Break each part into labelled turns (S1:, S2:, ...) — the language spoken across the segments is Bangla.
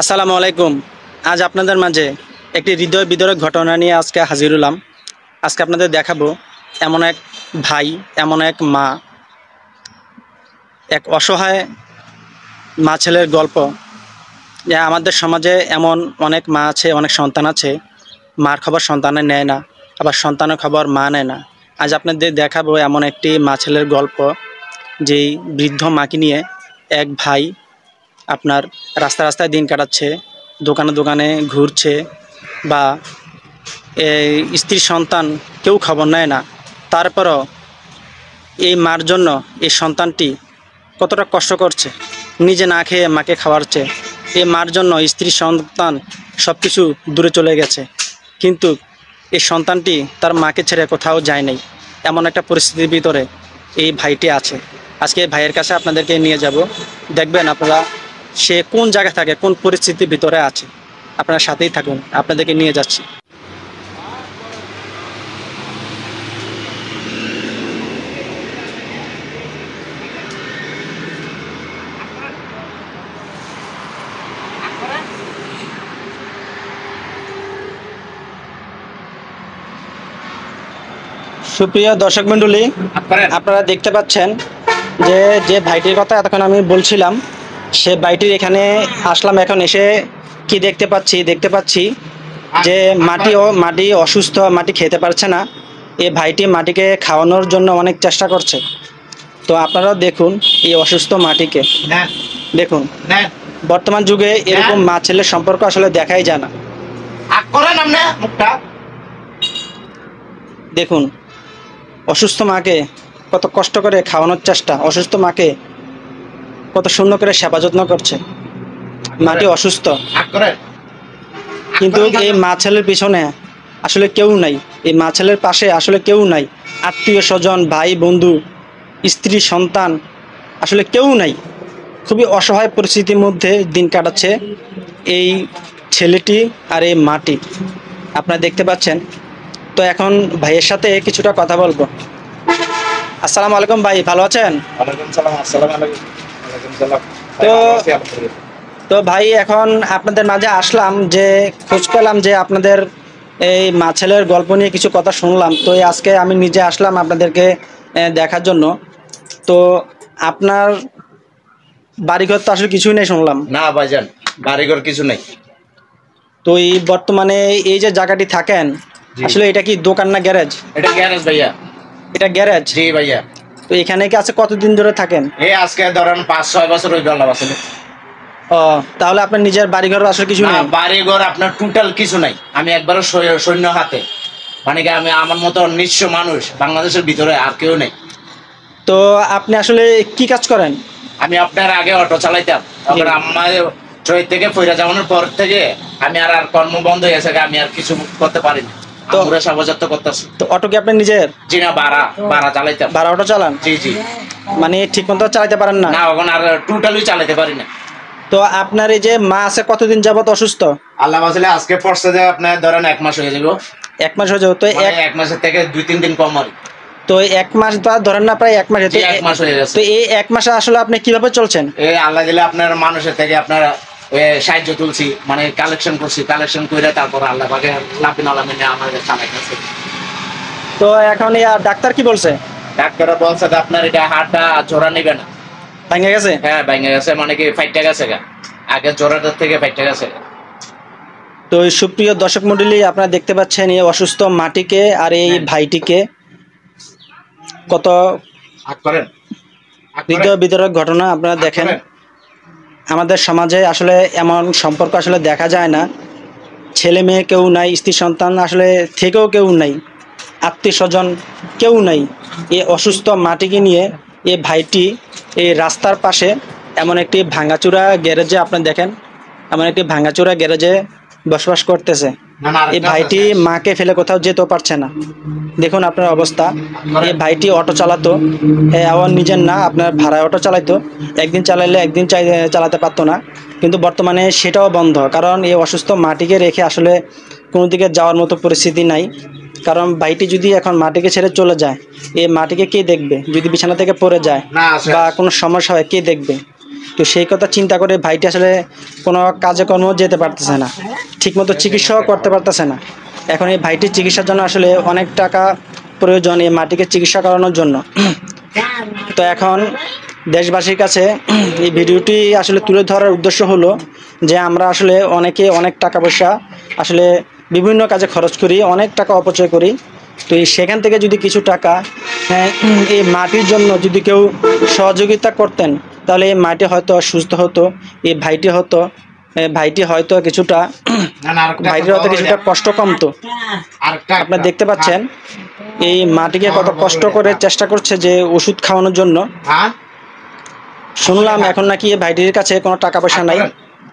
S1: আসসালামু আলাইকুম। আজ আপনাদের মাঝে একটি হৃদয় বিদারক ঘটনা নিয়ে আজকে হাজির হলাম। আজকে আপনাদের দেখাবো এমন এক ভাই, এমন এক মা, এক অসহায় মা ছেলের গল্প। যে আমাদের সমাজে এমন অনেক মা আছে, অনেক সন্তান আছে, মার খবর সন্তানে নেয় না, আবার সন্তানের খবর মা নেয় না। আজ আপনাদের দেখাবো এমন একটি মা ছেলের গল্প, যেই বৃদ্ধ মাকে নিয়ে এক ভাই আপনার রাস্তায় রাস্তায় দিন কাটাচ্ছে, দোকানে দোকানে ঘুরছে, বা স্ত্রী সন্তান কেউ খবর নেয় না। তারপরও এই মার জন্য এই সন্তানটি কতটা কষ্ট করছে, নিজে না খেয়ে মাকে খাওয়াচ্ছে। এই মার জন্য স্ত্রী সন্তান সব কিছু দূরে চলে গেছে, কিন্তু এই সন্তানটি তার মাকে ছেড়ে কোথাও যায় নাই। এমন একটা পরিস্থিতির ভিতরে এই ভাইটি আছে। আজকে এই ভাইয়ের কাছে আপনাদেরকে নিয়ে যাব, দেখবেন আপনারা সে কোন জায়গায় থাকে, কোন পরিস্থিতির ভিতরে আছে। আপনারা সাথেই থাকুন, আপনাদেরকে নিয়ে যাচ্ছি। সুপ্রিয় দর্শক মণ্ডলী, আপনারা দেখতে পাচ্ছেন যে যে ভাইটির কথা এতক্ষণ আমি বলছিলাম, সে ভাইটির এখানে আসলাম। এখন এসে কি দেখতে পাচ্ছি যে মাটি অসুস্থ, মাটি খেতে পারছে না। এই ভাইটি মাটিকে খাওয়ানোর জন্য অনেক চেষ্টা করছে। তো আপনারাও দেখুন এই অসুস্থ মাটিকে। দেখুন, বর্তমান যুগে এরকম মা ছেলের সম্পর্ক আসলে দেখাই যায় না। দেখুন, অসুস্থ মাকে কত কষ্ট করে খাওয়ানোর চেষ্টা, অসুস্থ মাকে কত সুন্দর করে সেবা যত্ন করছে। মাটি অসুস্থ, কিন্তু এই মা ছেলের পিছনে আসলে কেউ নাই, এই মা ছেলের পাশে আসলে কেউ নাই। আত্মীয় স্বজন, ভাই বন্ধু, স্ত্রী সন্তান, আসলে কেউ নাই। খুবই অসহায় পরিস্থিতির মধ্যে দিন কাটাচ্ছে এই ছেলেটি আর এই মাটি, আপনারা দেখতে পাচ্ছেন। তো এখন ভাইয়ের সাথে কিছুটা কথা বলবো। আসসালামু আলাইকুম ভাই, ভালো আছেন? তো ভাই, এখন আপনাদের মাঝে আসলাম যে খোঁজ পেলাম যে আপনাদের এই মা ছেলের গল্প নিয়ে কিছু কথা শুনলাম। তো আজকে আমি নিজে আসলাম আপনাদেরকে দেখার জন্য। তো আপনার বাড়িঘর তো আসলে কিছুই নেই শুনলাম।
S2: না ভাইজান, বাড়িঘর কিছু নেই।
S1: তো এই বর্তমানে এই যে জায়গাটি থাকেন, আসলে এটা কি দোকান না গ্যারেজ?
S2: এটা গ্যারেজ ভাইয়া।
S1: এটা গ্যারেজ?
S2: জি ভাইয়া।
S1: তো এখানে কি আছে কতদিন ধরে থাকেন?
S2: এই আজকে ধরেন 5-6 বছর হয়ে গেল আসলে।
S1: ও, তাহলে আপনার নিজের বাড়িঘর আসলে কিছু নেই?
S2: বাড়িঘর আপনার টোটাল কিছু নাই। আমি একবারও সৈন্য হাতে, মানে কি আমি আমার মতো নিঃস্ব মানুষ বাংলাদেশের ভিতরে আর কেউ নেই।
S1: তো আপনি আসলে কি কাজ করেন?
S2: আমি আপনার আগে অটো চালাইতাম, তখন আমার ট্রেন থেকে ফিরে যাওয়ানোর পর থেকে আমি আর কর্ম বন্ধ হয়ে গেছে, আমি আর কিছু করতে পারিনি। তো
S1: অটো কি আপনার নিজের?
S2: জি না, ভাড়া চালাইতাম।
S1: ভাড়া অটো চালান?
S2: জি জি।
S1: মানে ঠিক মতো চালাতে পারেন না?
S2: না, এখন আর টোটালি চালাতে পারি না।
S1: তো আপনার এই যে মা আছে, কতদিন যাবত অসুস্থ?
S2: আল্লাহ বাঁচালে আজকে পড়ছে যে আপনার ধরেন 1 মাস হয়ে যাবে।
S1: 1 মাস হয়ে যাবে? তো
S2: 1 মাসের থেকে 2-3 দিন কম আর।
S1: তো 1 মাস বা ধরেন না, প্রায় 1 মাস।
S2: 1 মাস হয়ে গেছে।
S1: তো এই 1 মাসে আসলে আপনি কিভাবে চলছেন?
S2: এই আল্লাহ দিলে আপনার মানুষের থেকে আপনার সাহায্য তুলছি, মানে কালেকশন করছি, কালেকশন করে তারপর আল্লাহ পাকে লাভিন আলামিনে আমাদের চালাইতেছে।
S1: তো এখন ডাক্তার কি বলছে?
S2: ডাক্তাররা বলছে যে আপনার এটা হাড়টা জোড়া নেবে না।
S1: ভেঙে গেছে?
S2: হ্যাঁ ভেঙে গেছে, মানে কি ফাইটে গেছে গা, আগে জোড়াটার থেকে ফাইটে গেছে।
S1: তো সুপ্রিয় দর্শক মণ্ডলী, আপনারা দেখতে পাচ্ছেন এই অসুস্থ মাটিকে আর এই ভাইটিকে। কত হৃদয় বিদারক ঘটনা আপনারা দেখেন। আমাদের সমাজে আসলে এমন সম্পর্ক আসলে দেখা যায় না। ছেলে মেয়ে কেউ নাই, স্ত্রী সন্তান আসলে থেকেও কেউ নাই, আত্মীয় স্বজন কেউ নাই। এই অসুস্থ মাটিকে নিয়ে এই ভাইটি এই রাস্তার পাশে এমন একটি ভাঙাচোরা গ্যারেজে, আপনারা দেখেন, এমন একটি ভাঙাচোরা গ্যারেজে বসবাস করতেছে। এই ভাইটি মাকে ফেলে কোথাও যেতেও পারছে না। দেখুন আপনার অবস্থা। এই ভাইটি অটো চালাতো, আবার নিজের না, আপনার ভাড়া অটো চালাইতো। একদিন চালাইলে একদিন চালাতে পারতো না, কিন্তু বর্তমানে সেটাও বন্ধ। কারণ এই অসুস্থ মাটিকে রেখে আসলে কোনো দিকে যাওয়ার মতো পরিস্থিতি নাই। কারণ ভাইটি যদি এখন মাটিকে ছেড়ে চলে যায়, এই মাটিকে কে দেখবে? যদি বিছানা থেকে পড়ে যায় বা কোনো সমস্যা হয়, কে দেখবে? তো সেই কথা চিন্তা করে ভাইটি আসলে কোনো কাজে কর্ম যেতে পারতেছে না, ঠিকমতো চিকিৎসাও করতে পারতেছে না। এখন এই ভাইটির চিকিৎসার জন্য আসলে অনেক টাকা প্রয়োজন এই মাটিকে চিকিৎসা করানোর জন্য। তো এখন দেশবাসীর কাছে এই ভিডিওটি আসলে তুলে ধরার উদ্দেশ্য হলো যে আমরা আসলে অনেকে অনেক টাকা পয়সা আসলে বিভিন্ন কাজে খরচ করি, অনেক টাকা অপচয় করি। তো এই সেখান থেকে যদি কিছু টাকা এই মাটির জন্য যদি কেউ সহযোগিতা করতেন তাহলে এই মাটি হয়তো সুস্থ হতো, এই ভাইটি হয়তো কিছুটা ভাইটির হয়তো কিছুটা কষ্ট কমতো। আপনারা দেখতে পাচ্ছেন এই মাটিকে কত কষ্ট করে চেষ্টা করছে যে ওষুধ খাওয়ানোর জন্য। শুনলাম এখন নাকি এই ভাইটির কাছে কোনো টাকা পয়সা নাই,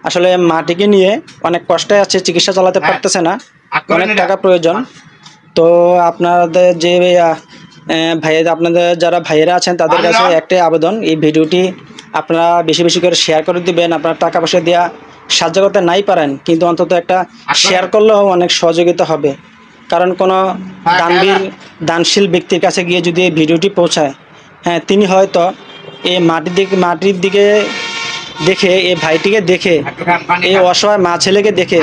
S1: আসলে মাটিকে নিয়ে অনেক কষ্টে আছে, চিকিৎসা চালাতে পারতেছে না, অনেক টাকা প্রয়োজন। তো আপনাদের যে আপনাদের যারা ভাইয়েরা আছেন তাদের কাছে একটাই আবেদন, এই ভিডিওটি আপনারা বেশি বেশি করে শেয়ার করে দিবেন। আপনারা টাকা পয়সা দেওয়া সাহায্য করতে নাই পারেন, কিন্তু অন্তত একটা শেয়ার করলেও অনেক সহযোগিতা হবে। কারণ কোনো দানশীল ব্যক্তির কাছে গিয়ে যদি এই ভিডিওটি পৌঁছায়, তিনি হয়তো এই মাটির দিকে দেখে, এই ভাইটিকে দেখে, এই অসহায় মা ছেলেকে দেখে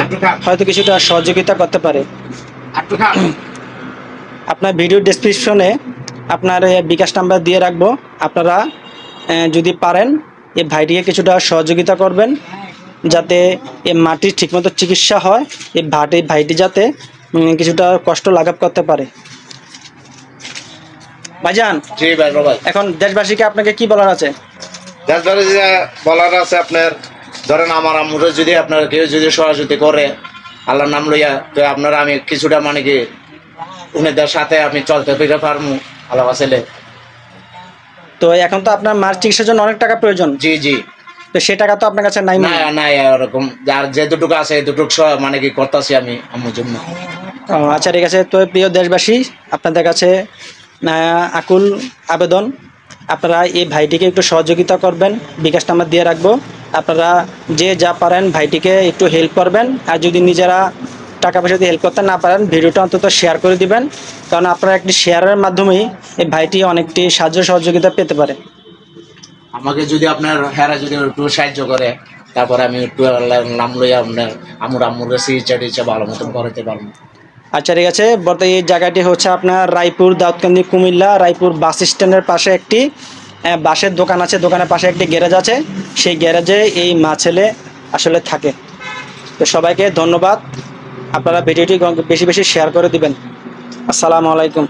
S1: হয়তো কিছুটা সহযোগিতা করতে পারে। আপনার ভিডিও ডেসক্রিপশনে আপনার বিকাশ নাম্বার দিয়ে রাখবো, আপনারা যদি পারেন এই ভাইটিকে কিছুটা সহযোগিতা করবেন যাতে এই মাটির ঠিকমতো চিকিৎসা হয়, এই ভাইটি যাতে কিছুটা কষ্ট লাঘব করতে পারে। ভাইজান, এখন দেশবাসীকে আপনাকে কি বলার আছে?
S2: দেশবাসী বলার আছে আপনার, ধরেন আমার আম্মুরে যদি আপনার কেউ যদি সহযোগিতা করে আল্লাহর নাম লইয়া, তো আপনারা আমি কিছুটা মানে কি উনাদের সাথে আমি চলতে ফিরে পারবো আল্লাহ ছেলে।
S1: তো এখন তো আপনার মার চিকিৎসার জন্য অনেক টাকা প্রয়োজন।
S2: জি জি।
S1: তো সে টাকা তো আপনার কাছে নাই?
S2: নাই ওরকম, যার যে দুটুকু আছে দুটুকু মানে কি করতেছি আমি আম্মুর জন্য।
S1: আচ্ছা, ঠিক আছে। তো প্রিয় দেশবাসী, আপনাদের কাছে আকুল আবেদন, আপনারা এই ভাইটিকে একটু সহযোগিতা করবেন, বিকাশ নাম্বার দিয়ে রাখবো। আপনারা যে যা পারেন ভাইটিকে একটু হেল্প করবেন, আর যদি নিজেরা টাকা পয়সা দিয়ে হেল্প করতে না পারেন ভিডিওটা অন্তত শেয়ার করে দিবেন, কারণ আপনারা একটি শেয়ারের মাধ্যমেই এই ভাইটি অনেকটি সাহায্য সহযোগিতা পেতে পারে।
S2: আমাকে যদি আপনার হেরা যদি একটু সাহায্য করে, তারপরে আমি একটু নাম লইয়া আপনার আম্মুর চিকিৎসা ভালো মতন করাতে পারবো।
S1: আচ্ছা, ঠিক আছে। বর্তমানে এই জায়গাটি হচ্ছে আপনার রায়পুর, দাউদকান্দি, কুমিল্লা রায়পুর বাস স্ট্যান্ডের পাশে একটি বাসের দোকান আছে, দোকানের পাশে একটি গ্যারেজ আছে, সেই গ্যারেজে এই মা ছেলে আসলে থাকে। তো সবাইকে ধন্যবাদ, আপনারা ভিডিওটি বেশি বেশি শেয়ার করে দিবেন। আসসালামু আলাইকুম।